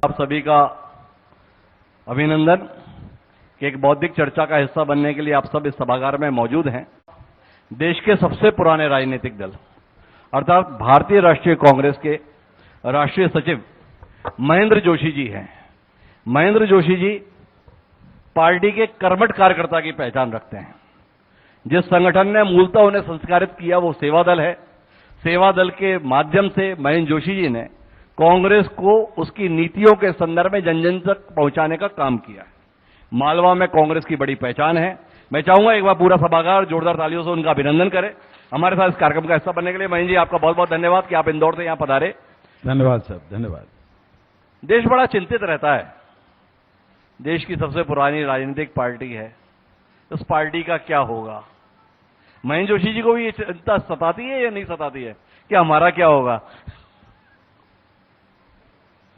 आप सभी का अभिनंदन कि एक बौद्धिक चर्चा का हिस्सा बनने के लिए आप सब इस सभागार में मौजूद हैं। देश के सबसे पुराने राजनीतिक दल अर्थात भारतीय राष्ट्रीय कांग्रेस के राष्ट्रीय सचिव महेंद्र जोशी जी हैं। महेंद्र जोशी जी पार्टी के कर्मठ कार्यकर्ता की पहचान रखते हैं। जिस संगठन ने मूलतः उन्हें संस्कारित किया वो सेवा दल है। सेवा दल के माध्यम से महेंद्र जोशी जी ने कांग्रेस को उसकी नीतियों के संदर्भ में जन जन तक पहुंचाने का काम किया है। मालवा में कांग्रेस की बड़ी पहचान है। मैं चाहूंगा एक बार पूरा सभागार जोरदार तालियों से उनका अभिनंदन करे हमारे साथ इस कार्यक्रम का हिस्सा बनने के लिए। महेंद्र जी आपका बहुत बहुत धन्यवाद कि आप इंदौर से यहां पधारे। धन्यवाद साहब, धन्यवाद। देश बड़ा चिंतित रहता है। देश की सबसे पुरानी राजनीतिक पार्टी है, उस पार्टी का क्या होगा। महेंद्र जोशी जी को भी ये चिंता सताती है या नहीं सताती है कि हमारा क्या होगा?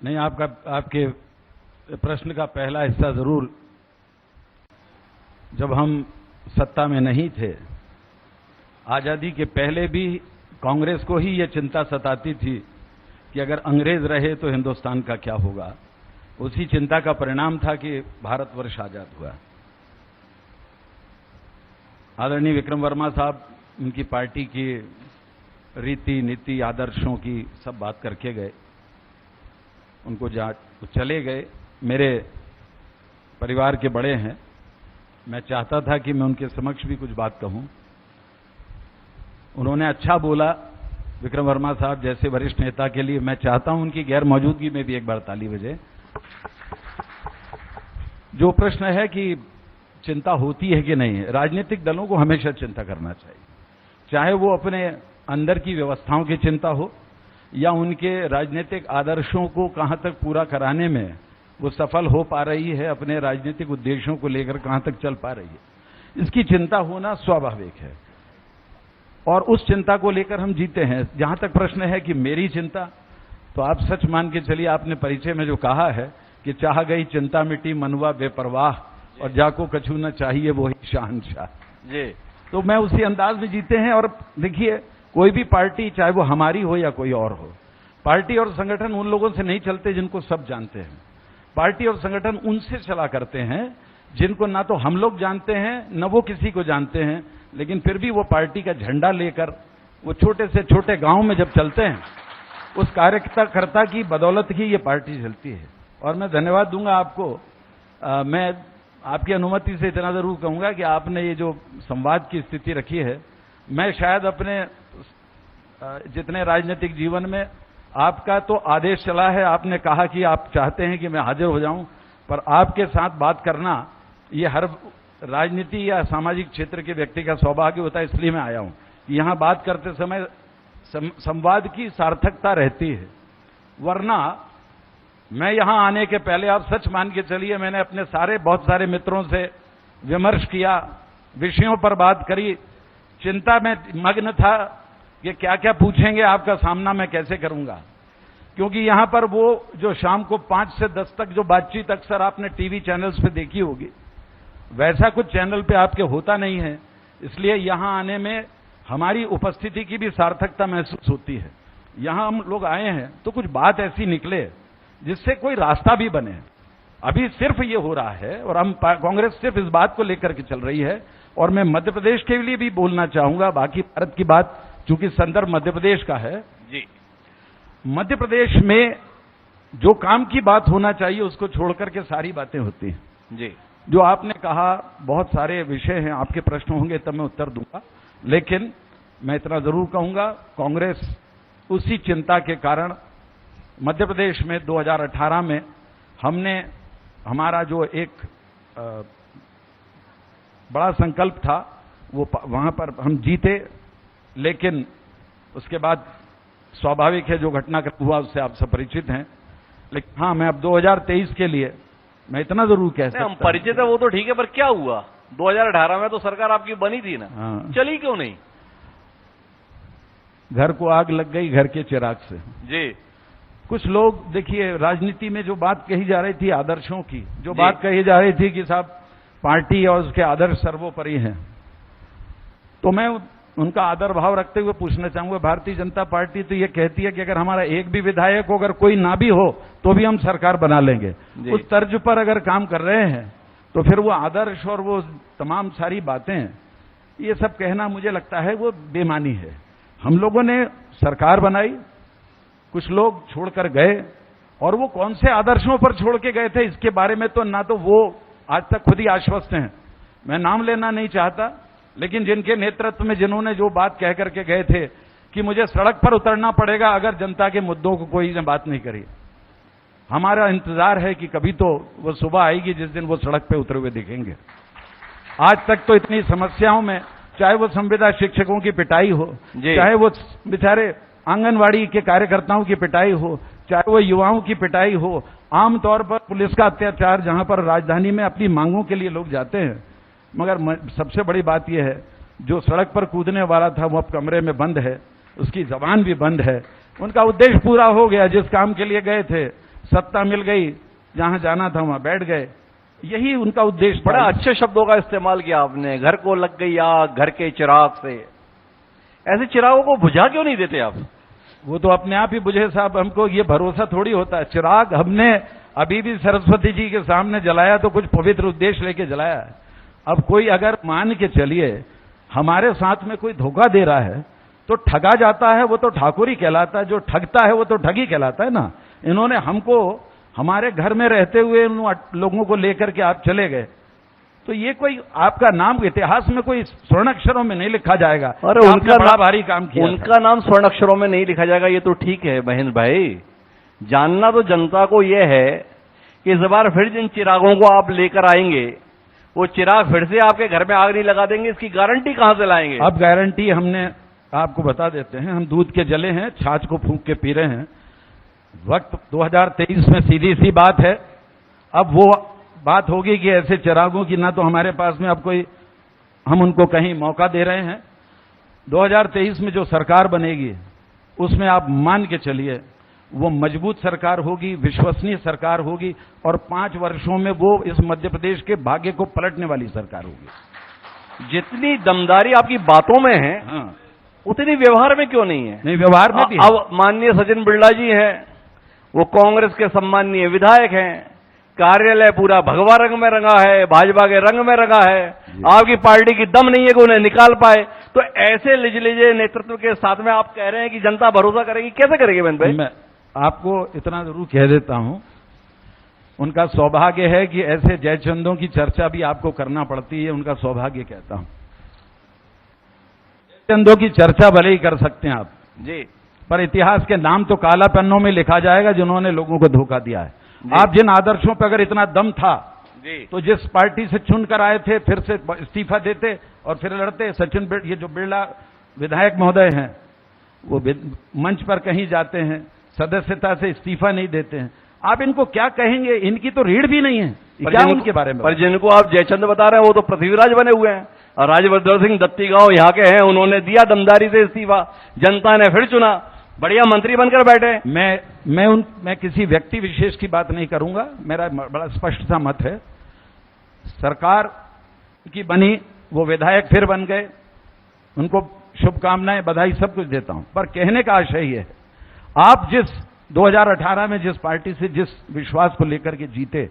नहीं, आपके प्रश्न का पहला हिस्सा जरूर, जब हम सत्ता में नहीं थे, आजादी के पहले भी कांग्रेस को ही यह चिंता सताती थी कि अगर अंग्रेज रहे तो हिंदुस्तान का क्या होगा। उसी चिंता का परिणाम था कि भारतवर्ष आजाद हुआ। आदरणीय विक्रम वर्मा साहब उनकी पार्टी की रीति नीति आदर्शों की सब बात करके गए, उनको चले गए। मेरे परिवार के बड़े हैं, मैं चाहता था कि मैं उनके समक्ष भी कुछ बात कहूं। उन्होंने अच्छा बोला। विक्रम वर्मा साहब जैसे वरिष्ठ नेता के लिए मैं चाहता हूं उनकी गैर मौजूदगी में भी एक बार ताली बजे। जो प्रश्न है कि चिंता होती है कि नहीं, राजनीतिक दलों को हमेशा चिंता करना चाहिए, चाहे वो अपने अंदर की व्यवस्थाओं की चिंता हो या उनके राजनीतिक आदर्शों को कहां तक पूरा कराने में वो सफल हो पा रही है, अपने राजनीतिक उद्देश्यों को लेकर कहां तक चल पा रही है। इसकी चिंता होना स्वाभाविक है और उस चिंता को लेकर हम जीते हैं। जहां तक प्रश्न है कि मेरी चिंता, तो आप सच मान के चलिए, आपने परिचय में जो कहा है कि चाह गई चिंता मिटी मनवा बेपरवाह और जाको कछु न चाहिए वो ही शहंशाह जी, तो मैं उसी अंदाज में जीते हैं। और देखिए, कोई भी पार्टी, चाहे वो हमारी हो या कोई और हो, पार्टी और संगठन उन लोगों से नहीं चलते जिनको सब जानते हैं। पार्टी और संगठन उनसे चला करते हैं जिनको ना तो हम लोग जानते हैं न वो किसी को जानते हैं, लेकिन फिर भी वो पार्टी का झंडा लेकर वो छोटे से छोटे गांव में जब चलते हैं, उस कार्यकर्ता की बदौलत ही ये पार्टी चलती है। और मैं धन्यवाद दूंगा आपको। मैं आपकी अनुमति से इतना जरूर कहूंगा कि आपने ये जो संवाद की स्थिति रखी है, मैं शायद अपने जितने राजनीतिक जीवन में आपका तो आदेश चला है, आपने कहा कि आप चाहते हैं कि मैं हाजिर हो जाऊं, पर आपके साथ बात करना ये हर राजनीति या सामाजिक क्षेत्र के व्यक्ति का सौभाग्य होता है। इसलिए मैं आया हूं कि यहां बात करते समय संवाद की सार्थकता रहती है। वरना मैं यहां आने के पहले, आप सच मान के चलिए, मैंने अपने बहुत सारे मित्रों से विमर्श किया, विषयों पर बात करी, चिंता में मग्न था कि क्या क्या पूछेंगे, आपका सामना मैं कैसे करूंगा। क्योंकि यहां पर वो जो शाम को 5 से 10 तक जो बातचीत अक्सर आपने टीवी चैनल्स पे देखी होगी, वैसा कुछ चैनल पे आपके होता नहीं है। इसलिए यहां आने में हमारी उपस्थिति की भी सार्थकता महसूस होती है। यहां हम लोग आए हैं तो कुछ बात ऐसी निकले जिससे कोई रास्ता भी बने। अभी सिर्फ ये हो रहा है और हम कांग्रेस सिर्फ इस बात को लेकर के चल रही है। और मैं मध्य प्रदेश के लिए भी बोलना चाहूंगा, बाकी भारत की बात चूंकि संदर्भ मध्य प्रदेश का है जी। मध्य प्रदेश में जो काम की बात होना चाहिए उसको छोड़कर के सारी बातें होती हैं जी। जो आपने कहा, बहुत सारे विषय हैं, आपके प्रश्न होंगे तब मैं उत्तर दूंगा, लेकिन मैं इतना जरूर कहूंगा, कांग्रेस उसी चिंता के कारण मध्य प्रदेश में 2018 में हमने हमारा जो एक बड़ा संकल्प था वो वहां पर हम जीते, लेकिन उसके बाद स्वाभाविक है जो घटनाक्रम हुआ उससे आप सब परिचित हैं। लेकिन हाँ, मैं अब 2023 के लिए मैं इतना जरूर कह सकता हूं। हम परिचित है वो तो ठीक है, पर क्या हुआ 2018 में? तो सरकार आपकी बनी थी ना। हाँ। चली क्यों नहीं? घर को आग लग गई घर के चिराग से जी। कुछ लोग, देखिए, राजनीति में जो बात कही जा रही थी आदर्शों की, जो बात कही जा रही थी कि साहब पार्टी और उसके आदर्श सर्वोपरि हैं, तो मैं उनका आदर भाव रखते हुए पूछना चाहूंगा, भारतीय जनता पार्टी तो ये कहती है कि अगर हमारा एक भी विधायक हो, अगर कोई ना भी हो तो भी हम सरकार बना लेंगे। उस तर्ज पर अगर काम कर रहे हैं तो फिर वो आदर्श और वो तमाम सारी बातें, ये सब कहना मुझे लगता है वो बेमानी है। हम लोगों ने सरकार बनाई, कुछ लोग छोड़कर गए, और वो कौन से आदर्शों पर छोड़ के गए थे इसके बारे में तो ना तो वो आज तक खुद ही आश्वस्त हैं। मैं नाम लेना नहीं चाहता, लेकिन जिनके नेतृत्व में जिन्होंने जो बात कह करके गए थे कि मुझे सड़क पर उतरना पड़ेगा अगर जनता के मुद्दों को कोई ने बात नहीं करी, हमारा इंतजार है कि कभी तो वो सुबह आएगी जिस दिन वो सड़क पे उतरे हुए दिखेंगे। आज तक तो इतनी समस्याओं में, चाहे वो संविदा शिक्षकों की पिटाई हो, चाहे वो बेचारे आंगनवाड़ी के कार्यकर्ताओं की पिटाई हो, चाहे वो युवाओं की पिटाई हो, आमतौर पर पुलिस का अत्याचार, जहां पर राजधानी में अपनी मांगों के लिए लोग जाते हैं। मगर सबसे बड़ी बात यह है, जो सड़क पर कूदने वाला था वो अब कमरे में बंद है, उसकी जबान भी बंद है। उनका उद्देश्य पूरा हो गया, जिस काम के लिए गए थे, सत्ता मिल गई, जहां जाना था वहां बैठ गए, यही उनका उद्देश्य। बड़ा अच्छे शब्दों का इस्तेमाल किया आपने, घर को लग गई आग घर के चिराग से। ऐसे चिरागों को बुझा क्यों नहीं देते आप? वो तो अपने आप ही बुझे साहब, हमको ये भरोसा थोड़ी होता है। चिराग हमने अभी भी सरस्वती जी के सामने जलाया तो कुछ पवित्र उद्देश्य लेके जलाया है। अब कोई अगर मान के चलिए हमारे साथ में कोई धोखा दे रहा है तो ठगा जाता है, वो तो ठाकुर ही कहलाता है, जो ठगता है वो तो ठगी कहलाता है ना। इन्होंने हमको हमारे घर में रहते हुए उन लोगों को लेकर के आप चले गए, तो ये कोई आपका नाम इतिहास में कोई स्वर्ण अक्षरों में नहीं लिखा जाएगा। अरे उनका बड़ा भारी काम किया, उनका नाम स्वर्ण अक्षरों में नहीं लिखा जाएगा, ये तो ठीक है महेंद्र भाई। जानना तो जनता को ये है कि इस बार फिर जिन चिरागों को आप लेकर आएंगे वो चिराग फिर से आपके घर में आग नहीं लगा देंगे, इसकी गारंटी कहां से लाएंगे? अब गारंटी हमने आपको बता देते हैं, हम दूध के जले हैं, छाछ को फूंक के पी रहे हैं। वक्त 2023 में सीधी सी बात है, अब वो बात होगी कि ऐसे चिरागों की ना तो हमारे पास में अब कोई, हम उनको कहीं मौका दे रहे हैं। 2023 में जो सरकार बनेगी उसमें आप मान के चलिए वो मजबूत सरकार होगी, विश्वसनीय सरकार होगी, और 5 वर्षों में वो इस मध्य प्रदेश के भाग्य को पलटने वाली सरकार होगी। जितनी दमदारी आपकी बातों में है, हाँ, उतनी व्यवहार में क्यों नहीं है? नहीं, व्यवहार में भी। अब माननीय सचिन बिरला जी हैं, वो कांग्रेस के सम्माननीय विधायक हैं, कार्यालय पूरा भगवा रंग में रंगा है, भाजपा के रंग में रंगा है। आपकी पार्टी की दम नहीं है कि उन्हें निकाल पाए, तो ऐसे लिजलिजे नेतृत्व के साथ में आप कह रहे हैं कि जनता भरोसा करेगी, कैसे करेगी महेंद्र भाई? मैं आपको इतना जरूर कह देता हूं, उनका सौभाग्य है कि ऐसे जयचंदों की चर्चा भी आपको करना पड़ती है, उनका सौभाग्य कहता हूं। जयचंदों की चर्चा भले ही कर सकते हैं आप जी, पर इतिहास के नाम तो काला पन्नों में लिखा जाएगा जिन्होंने लोगों को धोखा दिया है। आप जिन आदर्शों पर अगर इतना दम था जी, तो जिस पार्टी से चुनकर आए थे फिर से इस्तीफा देते और फिर लड़ते। सचिन ये जो बिरला विधायक महोदय हैं वो मंच पर कहीं जाते हैं, सदस्यता से इस्तीफा नहीं देते हैं। आप इनको क्या कहेंगे? इनकी तो रीढ़ भी नहीं है, क्या उनके बारे में? पर जिनको आप जयचंद बता रहे हैं वो तो पृथ्वीराज बने हुए हैं, और राजवर्धन सिंह दत्ती गांव यहाँ के हैं, उन्होंने दिया दमदारी से इस्तीफा, जनता ने फिर चुना, बढ़िया मंत्री बनकर बैठे। मैं किसी व्यक्ति विशेष की बात नहीं करूंगा, मेरा बड़ा स्पष्ट सा मत है। सरकार की बनी, वो विधायक फिर बन गए, उनको शुभकामनाएं, बधाई सब कुछ देता हूं, पर कहने का आशय यह है, आप जिस 2018 में जिस पार्टी से जिस विश्वास को लेकर के जीते,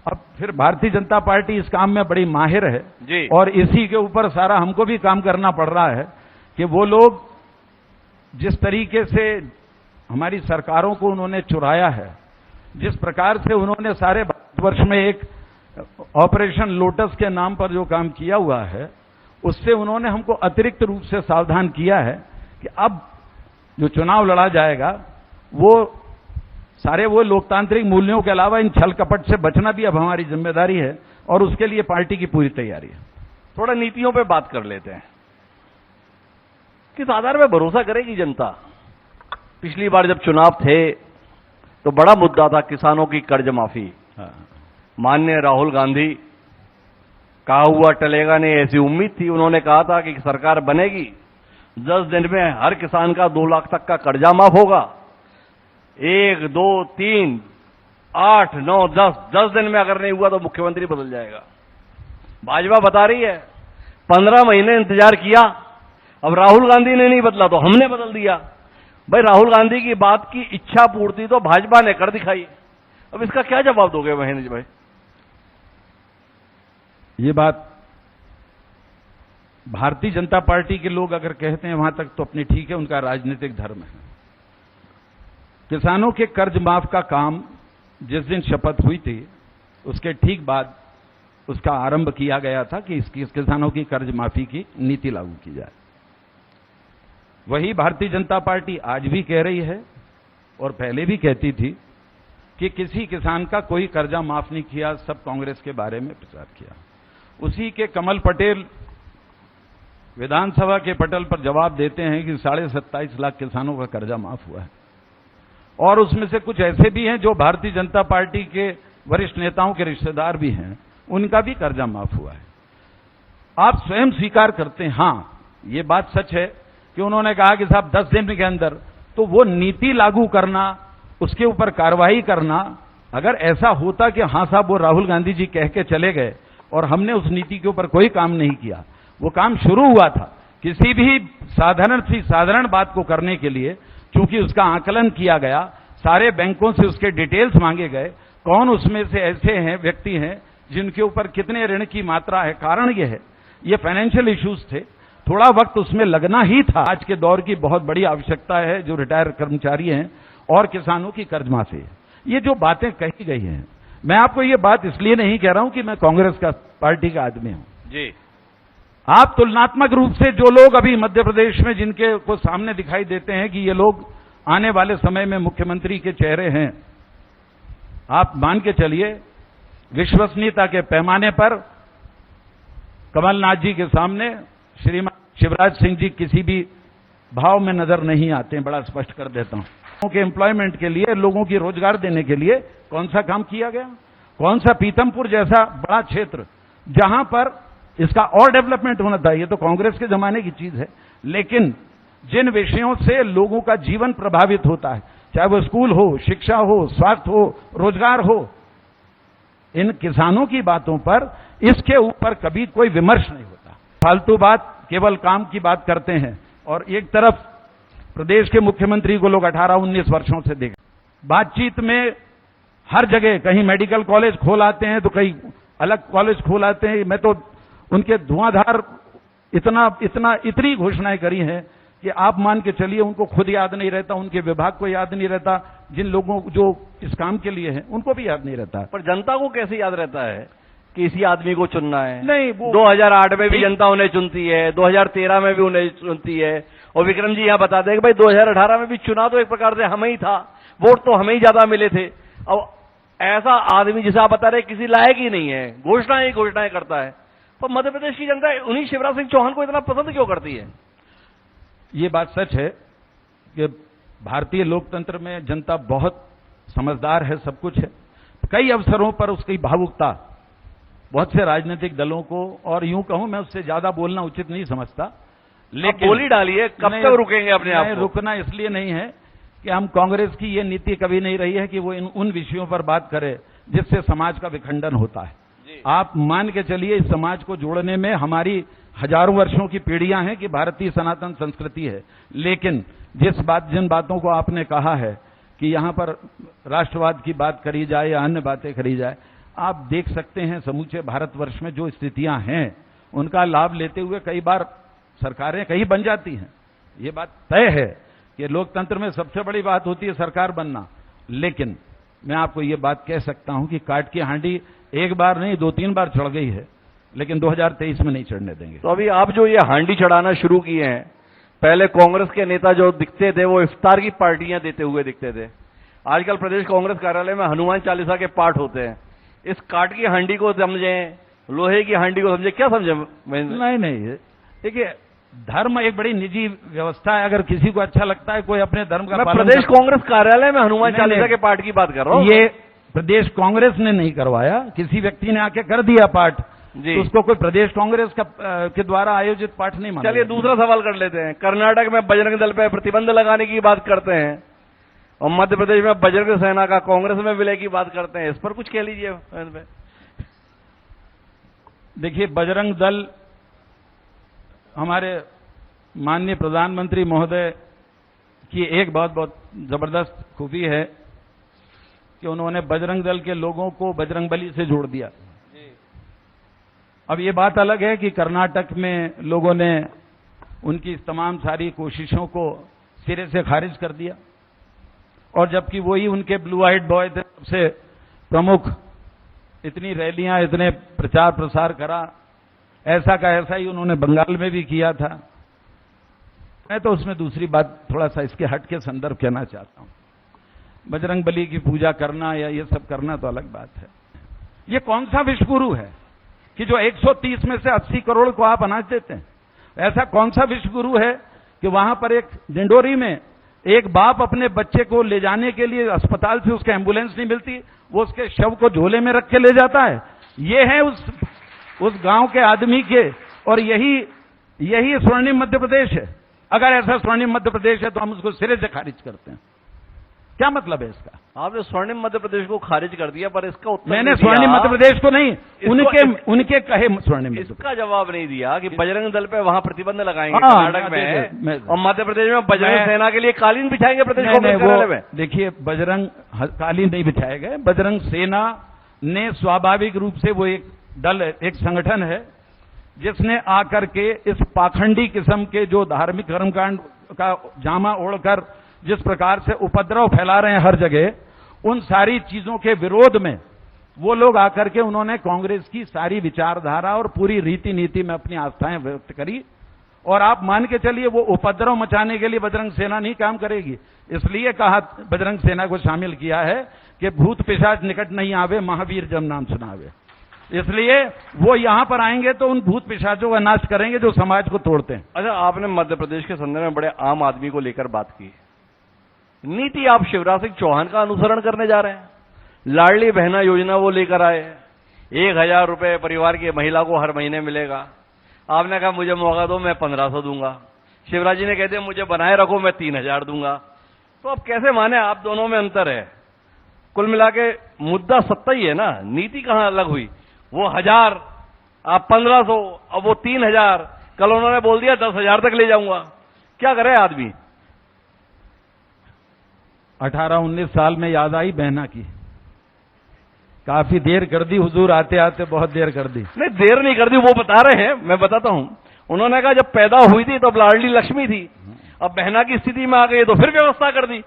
अब फिर भारतीय जनता पार्टी इस काम में बड़ी माहिर है जी, और इसी के ऊपर सारा हमको भी काम करना पड़ रहा है कि वो लोग जिस तरीके से हमारी सरकारों को उन्होंने चुराया है, जिस प्रकार से उन्होंने सारे भारतवर्ष में एक ऑपरेशन लोटस के नाम पर जो काम किया हुआ है, उससे उन्होंने हमको अतिरिक्त रूप से सावधान किया है कि अब जो चुनाव लड़ा जाएगा वो सारे वो लोकतांत्रिक मूल्यों के अलावा इन छल कपट से बचना भी अब हमारी जिम्मेदारी है, और उसके लिए पार्टी की पूरी तैयारी है। थोड़ा नीतियों पे बात कर लेते हैं। किस आधार में भरोसा करेगी जनता? पिछली बार जब चुनाव थे तो बड़ा मुद्दा था किसानों की कर्ज माफी। माननीय राहुल गांधी, कहा हुआ टलेगा नहीं, ऐसी उम्मीद थी। उन्होंने कहा था कि सरकार बनेगी, 10 दिन में हर किसान का 2 लाख तक का कर्जा माफ होगा। 1, 2, 3, 8, 9, 10 दिन में अगर नहीं हुआ तो मुख्यमंत्री बदल जाएगा। भाजपा बता रही है 15 महीने इंतजार किया, अब राहुल गांधी ने नहीं बदला तो हमने बदल दिया। भाई राहुल गांधी की बात की इच्छा पूर्ति तो भाजपा ने कर दिखाई। अब इसका क्या जवाब दोगे महेंद्र जी भाई? ये बात भारतीय जनता पार्टी के लोग अगर कहते हैं वहां तक तो अपनी ठीक है, उनका राजनीतिक धर्म है। किसानों के कर्ज माफ का काम जिस दिन शपथ हुई थी उसके ठीक बाद उसका आरंभ किया गया था कि इसकी किसानों की कर्ज माफी की नीति लागू की जाए। वही भारतीय जनता पार्टी आज भी कह रही है और पहले भी कहती थी कि किसी किसान का कोई कर्जा माफ नहीं किया, सब कांग्रेस के बारे में प्रचार किया। उसी के कमल पटेल विधानसभा के पटल पर जवाब देते हैं कि 27.5 लाख किसानों का कर्जा माफ हुआ है, और उसमें से कुछ ऐसे भी हैं जो भारतीय जनता पार्टी के वरिष्ठ नेताओं के रिश्तेदार भी हैं, उनका भी कर्जा माफ हुआ है। आप स्वयं स्वीकार करते हैं, हाँ ये बात सच है कि उन्होंने कहा कि साहब 10 दिन के अंदर तो वो नीति लागू करना, उसके ऊपर कार्रवाई करना, अगर ऐसा होता कि हाँ साहब वो राहुल गांधी जी कह के चले गए और हमने उस नीति के ऊपर कोई काम नहीं किया, वो काम शुरू हुआ था किसी भी साधारण बात को करने के लिए, क्योंकि उसका आकलन किया गया, सारे बैंकों से उसके डिटेल्स मांगे गए, कौन उसमें से ऐसे हैं व्यक्ति हैं जिनके ऊपर कितने ऋण की मात्रा है। कारण ये है, ये फाइनेंशियल इश्यूज थे, थोड़ा वक्त उसमें लगना ही था। आज के दौर की बहुत बड़ी आवश्यकता है जो रिटायर कर्मचारी हैं और किसानों की कर्ज माफी है। ये जो बातें कही गई हैं, मैं आपको ये बात इसलिए नहीं कह रहा हूं कि मैं कांग्रेस का पार्टी का आदमी हूं जी। आप तुलनात्मक रूप से जो लोग अभी मध्य प्रदेश में जिनके को सामने दिखाई देते हैं कि ये लोग आने वाले समय में मुख्यमंत्री के चेहरे हैं, आप मान के चलिए विश्वसनीयता के पैमाने पर कमलनाथ जी के सामने श्रीमान शिवराज सिंह जी किसी भी भाव में नजर नहीं आते हैं। बड़ा स्पष्ट कर देता हूं, लोगों के एम्प्लॉयमेंट के लिए, लोगों की रोजगार देने के लिए कौन सा काम किया गया? कौन सा पीतमपुर जैसा बड़ा क्षेत्र जहां पर इसका और डेवलपमेंट होना था, ये तो कांग्रेस के जमाने की चीज है, लेकिन जिन विषयों से लोगों का जीवन प्रभावित होता है, चाहे वो स्कूल हो, शिक्षा हो, स्वास्थ्य हो, रोजगार हो, इन किसानों की बातों पर इसके ऊपर कभी कोई विमर्श नहीं होता। फालतू बात, केवल काम की बात करते हैं। और एक तरफ प्रदेश के मुख्यमंत्री को लोग 18-19 वर्षों से देख, बातचीत में हर जगह कहीं मेडिकल कॉलेज खोल आते हैं तो कहीं अलग कॉलेज खोल आते हैं। मैं तो उनके धुआंधार इतनी घोषणाएं करी हैं कि आप मान के चलिए उनको खुद याद नहीं रहता, उनके विभाग को याद नहीं रहता, जिन लोगों जो इस काम के लिए हैं उनको भी याद नहीं रहता। पर जनता को कैसे याद रहता है कि इसी आदमी को चुनना है? नहीं, वो 2008 में भी जनता उन्हें चुनती है, 2013 में भी उन्हें चुनती है, और विक्रम जी यहां बता दें कि भाई 2018 में भी चुना तो एक प्रकार से हमें ही था, वोट तो हमें ही ज्यादा मिले थे। अब ऐसा आदमी जिसे आप बता रहे किसी लायक ही नहीं है, घोषणाएं करता है, पर मध्य प्रदेश की जनता उन्हीं शिवराज सिंह चौहान को इतना पसंद क्यों करती है? ये बात सच है कि भारतीय लोकतंत्र में जनता बहुत समझदार है, सब कुछ है। कई अवसरों पर उसकी भावुकता बहुत से राजनीतिक दलों को, और यूं कहूं मैं उससे ज्यादा बोलना उचित नहीं समझता, लेकिन बोली डालिए, कब तक रुकेंगे अपने आप को? रुकना इसलिए नहीं है कि हम कांग्रेस की ये नीति कभी नहीं रही है कि वो उन विषयों पर बात करे जिससे समाज का विखंडन होता है। आप मान के चलिए इस समाज को जोड़ने में हमारी हजारों वर्षों की पीढ़ियां हैं कि भारतीय सनातन संस्कृति है, लेकिन जिन बातों को आपने कहा है कि यहां पर राष्ट्रवाद की बात करी जाए या अन्य बातें करी जाए, आप देख सकते हैं समूचे भारतवर्ष में जो स्थितियां हैं उनका लाभ लेते हुए कई बार सरकारें कहीं बन जाती हैं। ये बात तय है कि लोकतंत्र में सबसे बड़ी बात होती है सरकार बनना, लेकिन मैं आपको ये बात कह सकता हूं कि काट की हांडी एक बार नहीं 2-3 बार चढ़ गई है, लेकिन 2023 में नहीं चढ़ने देंगे। तो अभी आप जो ये हांडी चढ़ाना शुरू किए हैं, पहले कांग्रेस के नेता जो दिखते थे वो इफ्तार की पार्टियां देते हुए दिखते थे, आजकल प्रदेश कांग्रेस कार्यालय में हनुमान चालीसा के पाठ होते हैं। इस काट की हांडी को समझें, लोहे की हांडी को समझे, क्या समझे? नहीं, देखिए धर्म एक बड़ी निजी व्यवस्था है, अगर किसी को अच्छा लगता है कोई अपने धर्म का मैं प्रदेश कांग्रेस कार्यालय में हनुमान चालीसा के पाठ की बात कर रहा हूं। ये प्रदेश कांग्रेस ने नहीं करवाया, किसी व्यक्ति ने आके कर दिया पाठ, तो उसको कोई प्रदेश कांग्रेस के द्वारा आयोजित पाठ नहीं माना। चलिए दूसरा सवाल कर लेते हैं। कर्नाटक में बजरंग दल पर प्रतिबंध लगाने की बात करते हैं और मध्य प्रदेश में बजरंग सेना का कांग्रेस में विलय की बात करते हैं, इस पर कुछ कह लीजिए। देखिए बजरंग दल हमारे माननीय प्रधानमंत्री महोदय की एक बहुत जबरदस्त खूबी है कि उन्होंने बजरंग दल के लोगों को बजरंगबली से जोड़ दिया। अब ये बात अलग है कि कर्नाटक में लोगों ने उनकी इस तमाम सारी कोशिशों को सिरे से खारिज कर दिया, और जबकि वही उनके ब्लू आइड बॉय थे, सबसे प्रमुख, इतनी रैलियां, इतने प्रचार प्रसार करा, ऐसा का ऐसा ही उन्होंने बंगाल में भी किया था। मैं तो उसमें दूसरी बात थोड़ा सा इसके हट के संदर्भ कहना चाहता हूं। बजरंगबली की पूजा करना या ये सब करना तो अलग बात है। ये कौन सा विश्वगुरु है कि जो 130 में से 80 करोड़ को आप अनाज देते हैं? ऐसा कौन सा विश्वगुरु है कि वहां पर एक डिंडोरी में एक बाप अपने बच्चे को ले जाने के लिए अस्पताल से उसके एम्बुलेंस नहीं मिलती, वो उसके शव को झोले में रख के ले जाता है? ये है उस गांव के आदमी के, और यही स्वर्णिम मध्य प्रदेश है। अगर ऐसा स्वर्णिम मध्य प्रदेश है तो हम उसको सिरे से खारिज करते हैं। क्या मतलब है इसका? आपने स्वर्णिम मध्य प्रदेश को खारिज कर दिया, पर इसका उत्तर मैंने स्वर्णिम मध्य प्रदेश को नहीं, उनके कहे स्वर्णिम, इसका जवाब नहीं दिया कि बजरंग दल पे वहां प्रतिबंध लगाएंगे कर्नाटक में, और मध्य प्रदेश में बजरंग सेना के लिए कालीन बिछाएंगे प्रदेश कांग्रेस में। देखिए, बजरंग कालीन नहीं बिछाए गए। बजरंग सेना ने स्वाभाविक रूप से, वो एक दल, एक संगठन है जिसने आकर के इस पाखंडी किस्म के जो धार्मिक कर्मकांड का जामा ओढ़कर जिस प्रकार से उपद्रव फैला रहे हैं हर जगह, उन सारी चीजों के विरोध में वो लोग आकर के उन्होंने कांग्रेस की सारी विचारधारा और पूरी रीति नीति में अपनी आस्थाएं व्यक्त करी। और आप मान के चलिए, वो उपद्रव मचाने के लिए बजरंग सेना नहीं काम करेगी। इसलिए कहा, बजरंग सेना को शामिल किया है कि भूत पिशाच निकट नहीं आवे, महावीर जब नाम सुनावे। इसलिए वो यहां पर आएंगे तो उन भूत पिशाचों का नाश करेंगे जो समाज को तोड़ते हैं। अच्छा, आपने मध्य प्रदेश के संदर्भ में बड़े आम आदमी को लेकर बात की। नीति आप शिवराज सिंह चौहान का अनुसरण करने जा रहे हैं। लाडली बहना योजना वो लेकर आए, 1000 रुपए परिवार की महिला को हर महीने मिलेगा। आपने कहा मुझे मौका दो, मैं 1500 दूंगा। शिवराज जी ने कहते मुझे बनाए रखो, मैं 3000 दूंगा। तो अब कैसे माने, आप दोनों में अंतर है। कुल मिला के मुद्दा सत्ता ही है ना, नीति कहां अलग हुई। वो 1000, आप 1500, अब वो 3000। कल उन्होंने बोल दिया 10,000 तक ले जाऊंगा। क्या करे आदमी? 18-19 साल में याद आई बहना की। काफी देर कर दी हुजूर, आते आते बहुत देर कर दी। नहीं, देर नहीं कर दी, वो बता रहे हैं, मैं बताता हूं। उन्होंने कहा जब पैदा हुई थी तब लाडली लक्ष्मी थी, अब बहना की स्थिति में आ गई तो फिर व्यवस्था कर दी।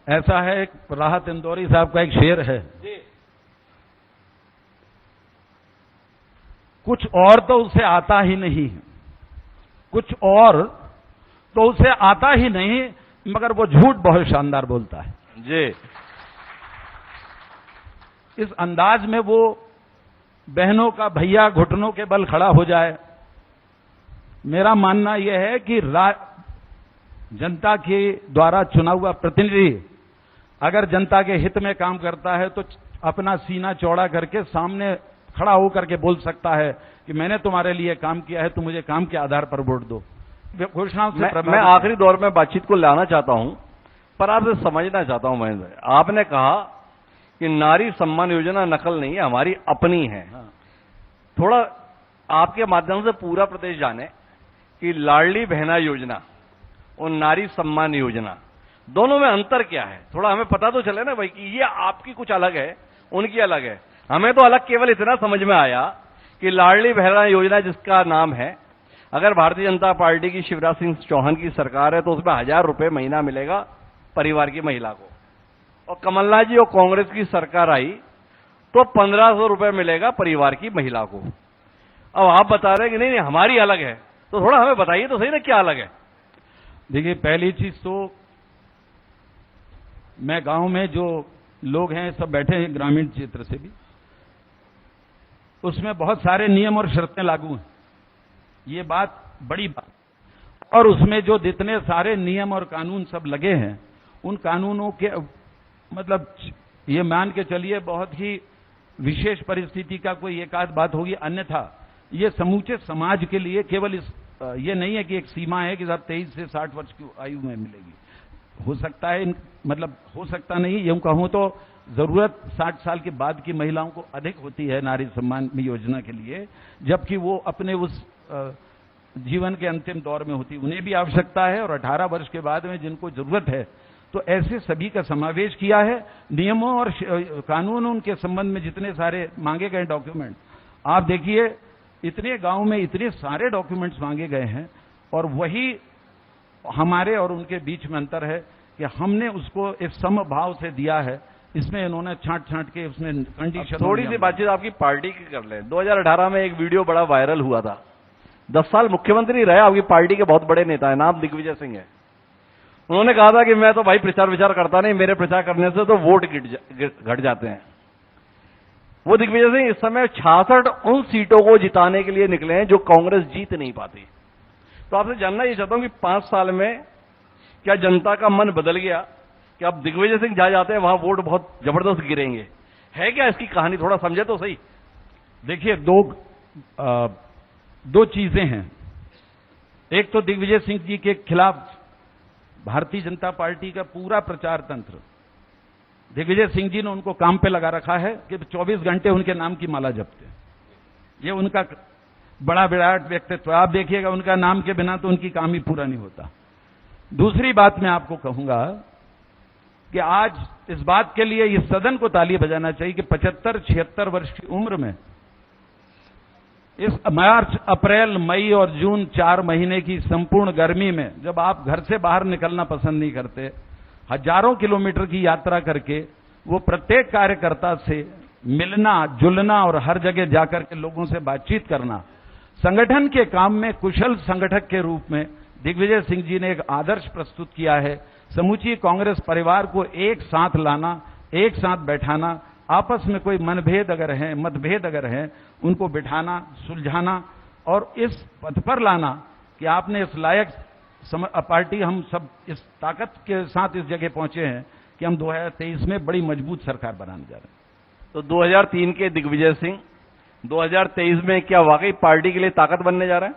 ऐसा है, एक राहत इंदौरी साहब का एक शेर है, कुछ और तो उसे आता ही नहीं, कुछ और तो उसे आता ही नहीं, मगर वो झूठ बहुत शानदार बोलता है जी। इस अंदाज में वो बहनों का भैया घुटनों के बल खड़ा हो जाए। मेरा मानना यह है कि जनता के द्वारा चुना हुआ प्रतिनिधि अगर जनता के हित में काम करता है तो अपना सीना चौड़ा करके सामने खड़ा होकर के बोल सकता है कि मैंने तुम्हारे लिए काम किया है, तुम मुझे काम के आधार पर वोट दो। घोषणाओं से मैं आखिरी दौर में बातचीत को लाना चाहता हूं, पर आपसे समझना चाहता हूं महेंद्र, आपने कहा कि नारी सम्मान योजना नकल नहीं है, हमारी अपनी है। थोड़ा आपके माध्यम से पूरा प्रदेश जाने कि लाडली बहना योजना और नारी सम्मान योजना दोनों में अंतर क्या है। थोड़ा हमें पता तो चले ना भाई कि ये आपकी कुछ अलग है, उनकी अलग है। हमें तो अलग केवल इतना समझ में आया कि लाडली बहना योजना जिसका नाम है, अगर भारतीय जनता पार्टी की शिवराज सिंह चौहान की सरकार है तो उसमें 1000 रुपए महीना मिलेगा परिवार की महिला को, और कमलनाथ जी और कांग्रेस की सरकार आई तो 1500 रुपए मिलेगा परिवार की महिला को। अब आप बता रहे हैं कि नहीं हमारी अलग है, तो थोड़ा हमें बताइए तो सही ना क्या अलग है। देखिए, पहली चीज तो मैं गांव में जो लोग हैं सब बैठे हैं ग्रामीण क्षेत्र से भी, उसमें बहुत सारे नियम और शर्तें लागू हैं, ये बात बड़ी बात। और उसमें जो जितने सारे नियम और कानून सब लगे हैं, उन कानूनों के मतलब ये मान के चलिए बहुत ही विशेष परिस्थिति का कोई एक आध बात होगी, अन्यथा ये समूचे समाज के लिए केवल ये नहीं है कि एक सीमा है कि साहब 23 से 60 वर्ष की आयु में मिलेगी। हो सकता है, मतलब हो सकता नहीं, यूं कहूं तो जरूरत 60 साल के बाद की महिलाओं को अधिक होती है नारी सम्मान योजना के लिए, जबकि वो अपने उस जीवन के अंतिम दौर में होती, उन्हें भी आवश्यकता है। और 18 वर्ष के बाद में जिनको जरूरत है, तो ऐसे सभी का समावेश किया है। नियमों और कानूनों के संबंध में जितने सारे मांगे गए डॉक्यूमेंट, आप देखिए इतने गांव में इतने सारे डॉक्यूमेंट्स मांगे गए हैं, और वही हमारे और उनके बीच में अंतर है कि हमने उसको एक समभाव से दिया है। इसमें इन्होंने छांट के उसमें कंडीशन। थोड़ी सी बातचीत आपकी पार्टी की कर लें। 2018 में एक वीडियो बड़ा वायरल हुआ था। 10 साल मुख्यमंत्री रहे आपकी पार्टी के बहुत बड़े नेता है, नाम दिग्विजय सिंह है। उन्होंने कहा था कि मैं तो भाई प्रचार विचार करता नहीं, मेरे प्रचार करने से तो वोट घट जाते हैं। वो दिग्विजय सिंह इस समय 66 उन सीटों को जिताने के लिए निकले हैं जो कांग्रेस जीत नहीं पाती। तो आपसे जानना ये चाहता हूं कि 5 साल में क्या जनता का मन बदल गया कि अब दिग्विजय सिंह जहां जाते हैं वहां वोट बहुत जबरदस्त गिरेंगे? है क्या इसकी कहानी? थोड़ा समझे तो सही। देखिए, दो चीजें हैं। एक तो दिग्विजय सिंह जी के खिलाफ भारतीय जनता पार्टी का पूरा प्रचार तंत्र, दिग्विजय सिंह जी ने उनको काम पे लगा रखा है कि 24 घंटे उनके नाम की माला जपते। ये उनका बड़ा विराट व्यक्तित्व। आप देखिएगा, उनका नाम के बिना तो उनकी काम ही पूरा नहीं होता। दूसरी बात मैं आपको कहूंगा कि आज इस बात के लिए इस सदन को ताली बजाना चाहिए कि 75-76 वर्ष की उम्र में इस मार्च, अप्रैल, मई और जून 4 महीने की संपूर्ण गर्मी में जब आप घर से बाहर निकलना पसंद नहीं करते, हजारों किलोमीटर की यात्रा करके वो प्रत्येक कार्यकर्ता से मिलना जुलना और हर जगह जाकर के लोगों से बातचीत करना, संगठन के काम में कुशल संगठक के रूप में दिग्विजय सिंह जी ने एक आदर्श प्रस्तुत किया है। समूची कांग्रेस परिवार को एक साथ लाना, एक साथ बैठाना, आपस में कोई मतभेद अगर हैं उनको बिठाना, सुलझाना और इस पथ पर लाना कि आपने इस लायक पार्टी, हम सब इस ताकत के साथ इस जगह पहुंचे हैं कि हम 2023 में बड़ी मजबूत सरकार बनाने जा रहे हैं। तो 2003 के दिग्विजय सिंह 2023 में क्या वाकई पार्टी के लिए ताकत बनने जा रहे हैं?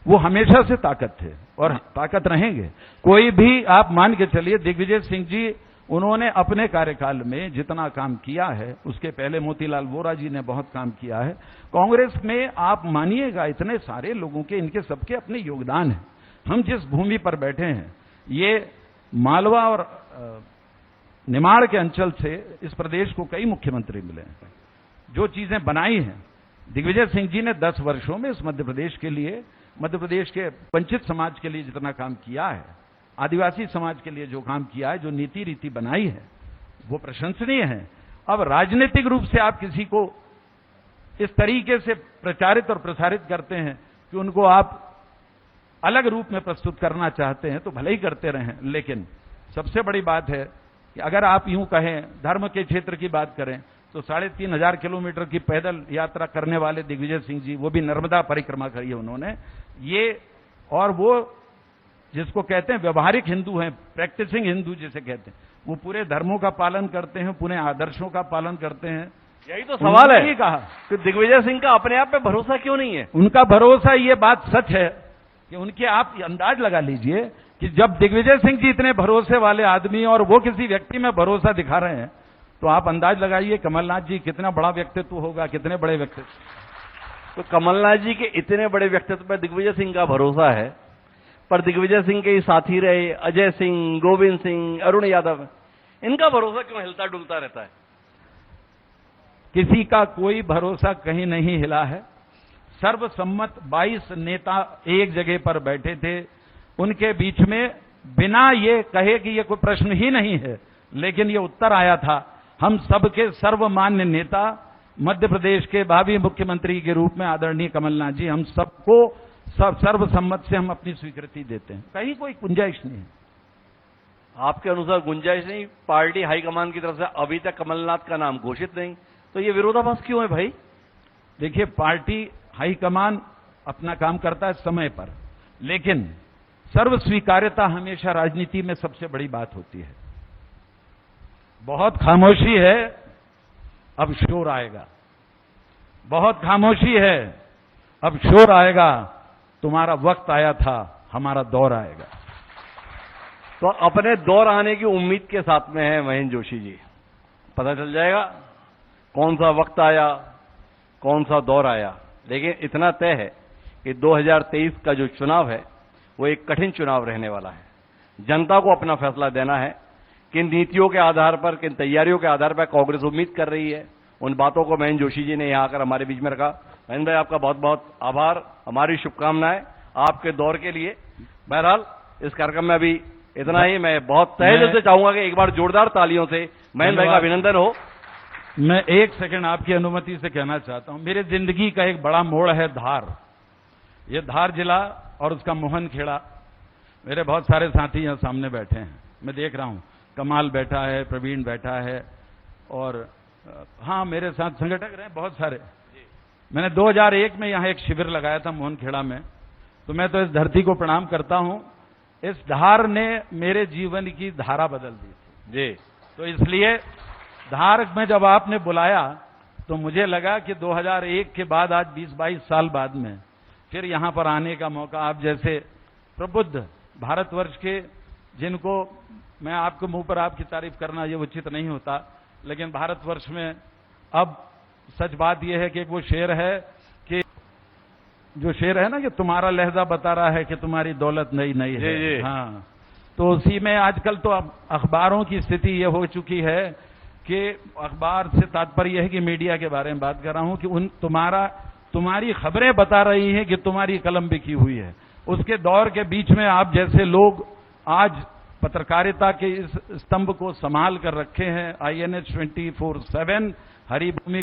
वो हमेशा से ताकत थे और ताकत रहेंगे। कोई भी आप मान के चलिए, दिग्विजय सिंह जी उन्होंने अपने कार्यकाल में जितना काम किया है, उसके पहले मोतीलाल वोरा जी ने बहुत काम किया है कांग्रेस में। आप मानिएगा, इतने सारे लोगों के, इनके सबके अपने योगदान है। हम जिस भूमि पर बैठे हैं, ये मालवा और निमाड़ के अंचल से इस प्रदेश को कई मुख्यमंत्री मिले हैं। जो चीजें बनाई हैं दिग्विजय सिंह जी ने 10 वर्षों में इस मध्य प्रदेश के लिए, मध्य प्रदेश के वंचित समाज के लिए जितना काम किया है, आदिवासी समाज के लिए जो काम किया है, जो नीति रीति बनाई है, वो प्रशंसनीय है। अब राजनीतिक रूप से आप किसी को इस तरीके से प्रचारित और प्रसारित करते हैं कि उनको आप अलग रूप में प्रस्तुत करना चाहते हैं, तो भले ही करते रहें। लेकिन सबसे बड़ी बात है कि अगर आप यूं कहें, धर्म के क्षेत्र की बात करें, तो 3,500 किलोमीटर की पैदल यात्रा करने वाले दिग्विजय सिंह जी, वो भी नर्मदा परिक्रमा करी है उन्होंने। ये और वो जिसको कहते हैं व्यवहारिक हिंदू हैं, प्रैक्टिसिंग हिंदू जिसे कहते हैं, वो पूरे धर्मों का पालन करते हैं, पूरे आदर्शों का पालन करते हैं। यही तो सवाल है कहा कि दिग्विजय सिंह का अपने आप पे भरोसा क्यों नहीं है? उनका भरोसा, ये बात सच है कि उनके, आप अंदाज लगा लीजिए कि जब दिग्विजय सिंह जी इतने भरोसे वाले आदमी और वो किसी व्यक्ति में भरोसा दिखा रहे हैं, तो आप अंदाज लगाइए कमलनाथ जी कितना बड़ा व्यक्तित्व होगा, कितने बड़े व्यक्तित्व। तो कमलनाथ जी के इतने बड़े व्यक्तित्व पर दिग्विजय सिंह का भरोसा है, पर दिग्विजय सिंह के ही साथी रहे अजय सिंह, गोविंद सिंह, अरुण यादव, इनका भरोसा क्यों हिलता डुलता रहता है? किसी का कोई भरोसा कहीं नहीं हिला है। सर्वसम्मत 22 नेता एक जगह पर बैठे थे, उनके बीच में बिना ये कहे कि ये कोई प्रश्न ही नहीं है, लेकिन ये उत्तर आया था, हम सबके सर्वमान्य नेता, मध्य प्रदेश के भावी मुख्यमंत्री के रूप में आदरणीय कमलनाथ जी, हम सबको सर्वसम्मत से हम अपनी स्वीकृति देते हैं। कहीं कोई गुंजाइश नहीं है। आपके अनुसार गुंजाइश नहीं, पार्टी हाईकमान की तरफ से अभी तक कमलनाथ का नाम घोषित नहीं, तो ये विरोधाभास क्यों है भाई? देखिए, पार्टी हाईकमान अपना काम करता है समय पर, लेकिन सर्व स्वीकार्यता हमेशा राजनीति में सबसे बड़ी बात होती है। बहुत खामोशी है, अब शोर आएगा। बहुत खामोशी है, अब शोर आएगा। तुम्हारा वक्त आया था, हमारा दौर आएगा। तो अपने दौर आने की उम्मीद के साथ में है महेंद्र जोशी जी। पता चल जाएगा कौन सा वक्त आया, कौन सा दौर आया। लेकिन इतना तय है कि 2023 का जो चुनाव है वो एक कठिन चुनाव रहने वाला है। जनता को अपना फैसला देना है, किन नीतियों के आधार पर, किन तैयारियों के आधार पर कांग्रेस उम्मीद कर रही है। उन बातों को महेंद्र जोशी जी ने यहां आकर हमारे बीच में रखा। महेंद्र भाई, आपका बहुत बहुत आभार, हमारी शुभकामनाएं आपके दौर के लिए। बहरहाल इस कार्यक्रम में अभी इतना ही। मैं बहुत तहे दिल से चाहूंगा कि एक बार जोरदार तालियों से महेंद्र भाई का अभिनंदन हो। मैं एक सेकंड आपकी अनुमति से कहना चाहता हूं, मेरी जिंदगी का एक बड़ा मोड़ है धार। ये धार जिला और उसका मोहनखेड़ा। मेरे बहुत सारे साथी यहां सामने बैठे हैं, मैं देख रहा हूं, कमाल बैठा है, प्रवीण बैठा है, और हाँ, मेरे साथ संगठक रहे बहुत सारे। मैंने 2001 में यहां एक शिविर लगाया था मोहनखेड़ा में, तो मैं तो इस धरती को प्रणाम करता हूं। इस धार ने मेरे जीवन की धारा बदल दी थी जी। तो इसलिए धार में जब आपने बुलाया तो मुझे लगा कि 2001 के बाद आज 20-22 साल बाद में फिर यहां पर आने का मौका, आप जैसे प्रबुद्ध भारतवर्ष के, जिनको मैं आपके मुंह पर आपकी तारीफ करना ये उचित नहीं होता, लेकिन भारतवर्ष में अब सच बात यह है कि वो शेर है कि जो शेर है ना कि तुम्हारा लहजा बता रहा है कि तुम्हारी दौलत नई नई है। जी। हाँ, तो उसी में आजकल तो अब अखबारों की स्थिति ये हो चुकी है कि अखबार से तात्पर्य है कि मीडिया के बारे में बात कर रहा हूं कि तुम्हारी खबरें बता रही हैं कि तुम्हारी कलम बिकी हुई है। उसके दौर के बीच में आप जैसे लोग आज पत्रकारिता के इस स्तंभ को संभाल कर रखे हैं, INH 24/7 हरिभूमि